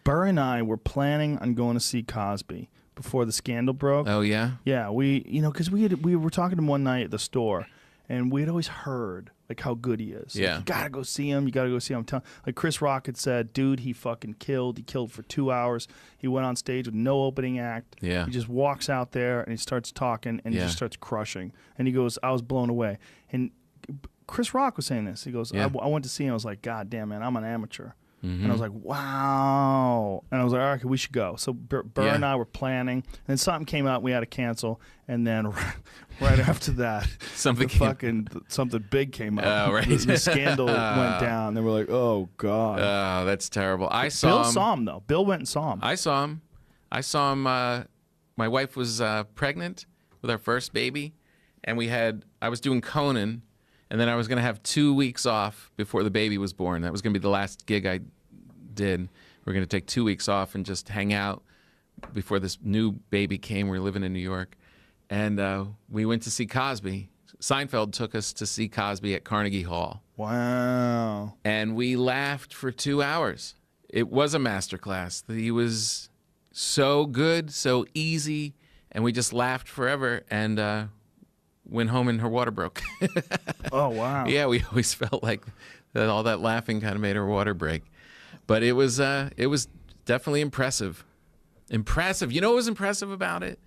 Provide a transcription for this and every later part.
Burr and I were planning on going to see Cosby before the scandal broke. Oh yeah. Yeah, because we were talking to him one night at the store, and we had always heard like how good he is. Yeah. Like, you gotta go see him. You gotta go see him. Like Chris Rock had said, dude, he fucking killed. He killed for 2 hours. He went on stage with no opening act. Yeah. He just walks out there and he starts talking and he just starts crushing. And he goes, I was blown away. And Chris Rock was saying this. He goes, I went to see him. I was like, God damn, man, I'm an amateur. And I was like, wow. And I was like, all right, we should go. So Burr and I were planning. And then something came out. We had to cancel. And then right after that, something big came up. Oh, right. The scandal went down. They were like, oh, God. Oh, that's terrible. Bill saw him, though. Bill went and saw him. I saw him. My wife was pregnant with our first baby. And I was doing Conan. And then I was going to have 2 weeks off before the baby was born. That was going to be the last gig I did. We were going to take 2 weeks off and just hang out before this new baby came. We were living in New York. And we went to see Cosby. Seinfeld took us to see Cosby at Carnegie Hall. Wow. And we laughed for 2 hours. It was a masterclass. He was so good, so easy, and we just laughed forever. And went home and her water broke. Oh, wow. Yeah, we always felt like that all that laughing kind of made her water break. But it was definitely impressive. Impressive. You know what was impressive about it?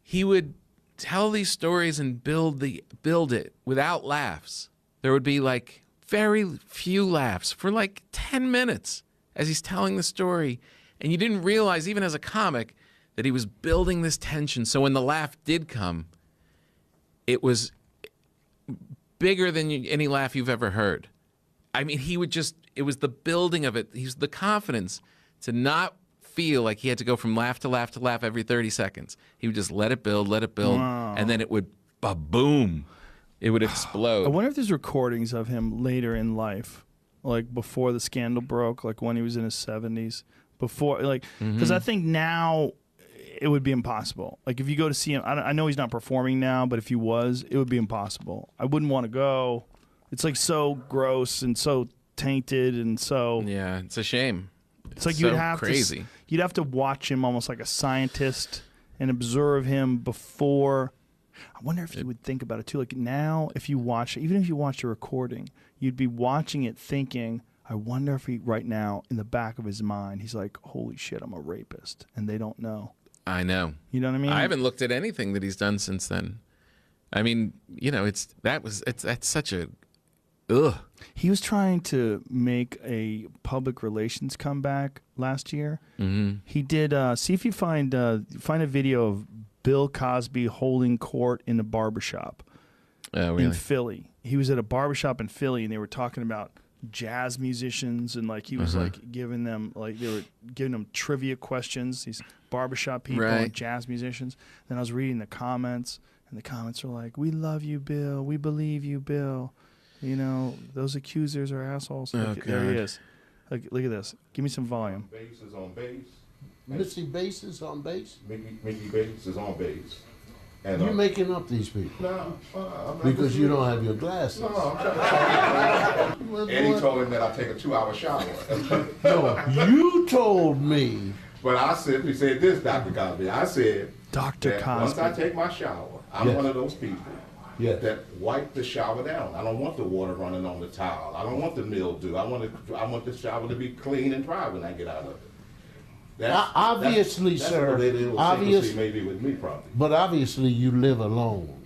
He would tell these stories and build it without laughs. There would be like very few laughs for like 10 minutes as he's telling the story. And you didn't realize, even as a comic, that he was building this tension. So when the laugh did come, it was bigger than any laugh you've ever heard. I mean, it was the building of it. He's the confidence to not feel like he had to go from laugh to laugh to laugh every 30 seconds. He would just let it build, wow. And then it would, boom, it would explode. I wonder if there's recordings of him later in life, like before the scandal broke, like when he was in his 70s, before, like, because I think now it would be impossible. Like if you go to see him, I know he's not performing now, but if he was, it would be impossible. I wouldn't want to go. It's like so gross and so tainted and so. Yeah, it's a shame. It's like so you'd have crazy. You'd have to watch him almost like a scientist and observe him before. I wonder if you would think about it too. Like now, if you watch, even if you watch a recording, you'd be watching it thinking, I wonder if he right now in the back of his mind, he's like, holy shit, I'm a rapist, and they don't know. I know. You know what I mean? I haven't looked at anything that he's done since then. I mean, you know, that's such a, ugh. He was trying to make a public relations comeback last year. He did. See if you find a video of Bill Cosby holding court in a barbershop in Philly. He was at a barbershop in Philly, and they were talking about jazz musicians, and like he was like giving them, like they were giving them trivia questions, these barbershop people and jazz musicians. Then I was reading the comments, and the comments were like, we love you, Bill, we believe you, Bill, you know, those accusers are assholes. There he is. Look at this. Give me some volume. Bass is on bass. Missy Bass is on bass? Mickey Bass is on bass. And, you're making up these people. No. Because you don't have your glasses. No, I'm Eddie told him that I take a 2-hour shower. No, you told me. But I simply said this, Dr. Cosby. I said, Dr. Cosby, once I take my shower, I'm one of those people that wipe the shower down. I don't want the water running on the towel. I don't want the mildew. I want the shower to be clean and dry when I get out of it. Obviously, sir. Obviously, maybe with me, probably. But obviously, you live alone.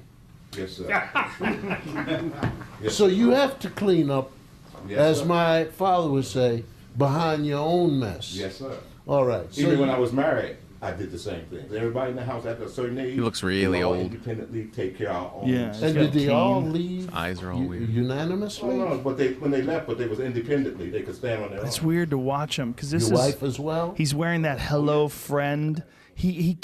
Yes, sir. Yes, so you have to clean up, as my father would say, behind your own mess. Yes, sir. All right. Even when I was married, I did the same thing. Everybody in the house after a certain age, he looks really old. Independently take care of our own. Yeah. And did they all leave? His eyes are all weird. Unanimously? No, but when they left, but they was independently. They could stand on their own. It's weird to watch him because this Your wife as well? He's wearing that "Hello Friend." He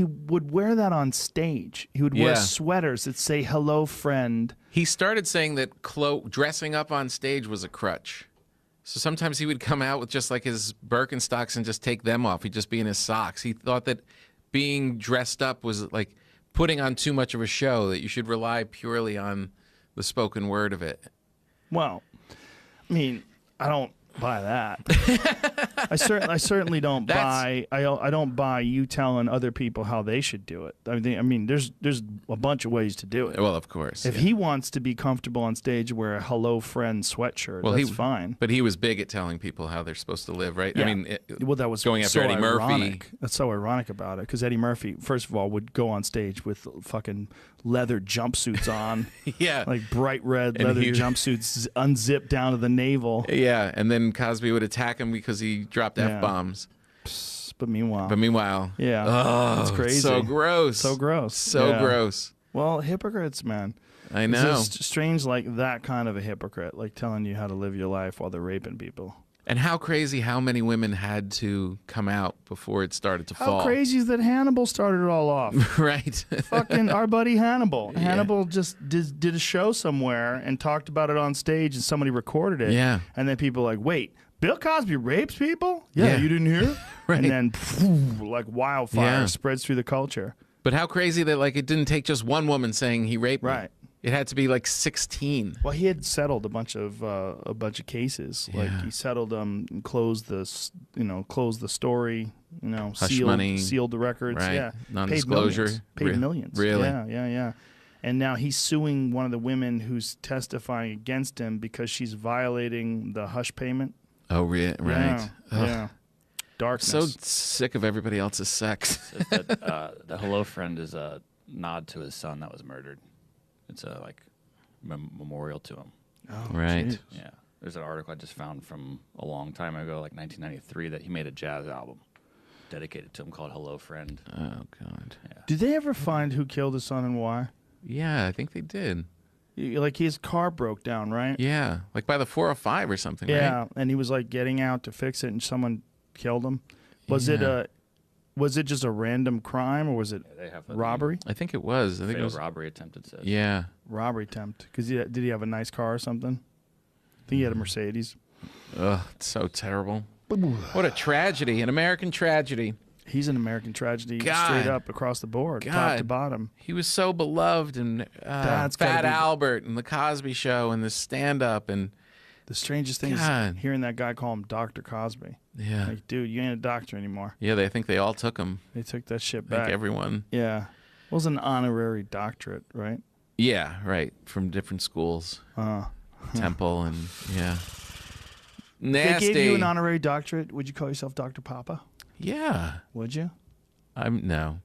would wear that on stage. He would wear sweaters that say "Hello Friend." He started saying that dressing up on stage was a crutch. So sometimes he would come out with just like his Birkenstocks and just take them off. He'd just be in his socks. He thought that being dressed up was like putting on too much of a show, that you should rely purely on the spoken word of it. Well, I mean, I don't buy that. I certainly don't buy. I don't buy you telling other people how they should do it. I mean, there's a bunch of ways to do it. Well, of course. If he wants to be comfortable on stage, wear a "Hello Friend" sweatshirt. That's fine. But he was big at telling people how they're supposed to live, right? Yeah. I mean, well, that was going after so Eddie ironic. Murphy. That's so ironic about it because Eddie Murphy, first of all, would go on stage with fucking leather jumpsuits on, yeah, like bright red And leather he- jumpsuits unzipped down to the navel. yeah, and then Cosby would attack him because he dropped Yeah. F-bombs. But meanwhile, yeah, oh, that's crazy. So gross. So gross. So Yeah. gross. Well, hypocrites, man. I know. It's just strange, like that kind of a hypocrite, like telling you how to live your life while they're raping people. And how crazy how many women had to come out before it started to fall. How crazy is that Hannibal started it all off? Right. Fucking our buddy Hannibal. Yeah. Hannibal just did a show somewhere and talked about it on stage, and somebody recorded it. Yeah. And then people were like, wait, Bill Cosby rapes people? Yeah, Yeah. you didn't hear? Right. And then phew, like wildfire Yeah. spreads through the culture. But how crazy that like it didn't take just one woman saying he raped me. Right. It had to be like 16. Well, he had settled a bunch of cases. Like Yeah. he settled closed the story. Hush money. sealed the records. Right. Yeah, Non-disclosure. paid millions. Really? Yeah. And now he's suing one of the women who's testifying against him because she's violating the hush payment. Oh, right. Yeah. Ugh. Yeah. Darkness. So sick of everybody else's sex. Says that, the Hello Friend is a nod to his son that was murdered. It's a like memorial to him. Oh, Right. geez. Yeah, there's an article I just found from a long time ago, like 1993, that he made a jazz album dedicated to him called Hello Friend. Oh, God. Did they ever find who killed his son and why? Yeah, I think they did. Like his car broke down, right? Yeah. Like by the 405 or something, Yeah, right? and he was like getting out to fix it, and someone killed him. Was Yeah. it just a random crime, or was it They have robbery? I think it was. I think it Failed was. robbery attempt. It says. Yeah. Robbery attempt. Because did he have a nice car or something? I think he had a Mercedes. Ugh, it's so terrible. What a tragedy, an American tragedy. He's an American tragedy, God. straight up across the board, top God. to bottom. He was so beloved, and That's gotta Fat be- Albert and the Cosby Show and the stand-up, and The strangest thing God. is hearing that guy call him Dr. Cosby. yeah, Like, dude, you ain't a doctor anymore. yeah. They think they all took him, They took that shit like back. everyone. Yeah. It was an honorary doctorate, right? Yeah, right. From different schools, Temple, and yeah. Nasty. They gave you an honorary doctorate. Would you call yourself Dr. Papa? Yeah, Would you? no.